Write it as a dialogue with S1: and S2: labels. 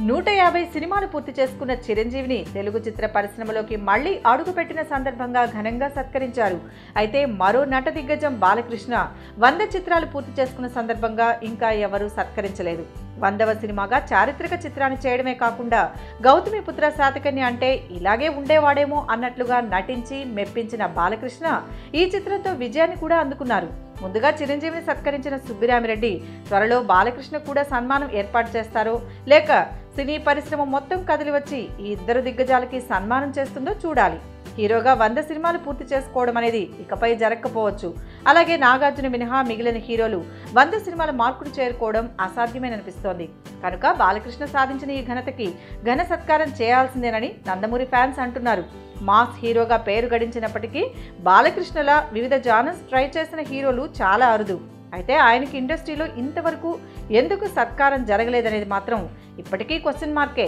S1: 150 సినిమాలు పూర్తి చేసుకున్న చిరంజీవిని తెలుగు చిత్ర పరిశ్రమలోకి మళ్లీ అడుగుపెట్టిన సందర్భంగా ఘనంగా సత్కరించారు. అయితే మరో నట దిగ్గజం బాలకృష్ణ 100 చిత్రాలు పూర్తి చేసుకున్న సందర్భంగా ఇంకా ఎవరూ సత్కరించలేదు. 100వ సినిమాగా చారిత్రక చిత్రాన్ని చేయడమే కాకుండా గౌతమిపుత్ర శాతకర్ణి అంటే ఇలాగే ఉండేవాడేమో అన్నట్లుగా నటించి మెప్పించిన బాలకృష్ణ ఈ చిత్రంతో విజయాన్ని కూడా అందుకున్నారు. ముందుగా చిరంజీవిని సత్కరించిన సుబ్బిరామిరెడ్డి త్వరలో బాలకృష్ణ కూడా సన్మానం ఏర్పాటు చేస్తారో లేక సినీ పరిశ్రమ మొత్తం కదిలి వచ్చి ఈ ఇద్దరు దిగ్గజాలకి సన్మానం చేస్తుందో చూడాలి. హీరోగా 100 సినిమాలు పూర్తి చేసుకోవడం అనేది ఇకపై జరగకపోవచ్చు. అలాగే నాగార్జున మినహా మిగిలిన హీరోలు 100 సినిమాల మార్కులు చేరుకోవడం అసాధ్యమేననిపిస్తోంది. కనుక బాలకృష్ణ సాధించిన ఈ ఘనతకి ఘన సత్కారం చేయాల్సిందేనని నందమూరి ఫ్యాన్స్ అంటున్నారు. మాస్ హీరోగా పేరు గడించినప్పటికీ బాలకృష్ణలా వివిధ జానర్స్ ట్రై చేసిన హీరోలు చాలా అరుదు. అయితే ఆయనకి ఇండస్ట్రీలో ఇంతవరకు ఎందుకు సత్కారం జరగలేదనేది మాత్రం ఇప్పటికీ క్వశ్చన్ మార్కే.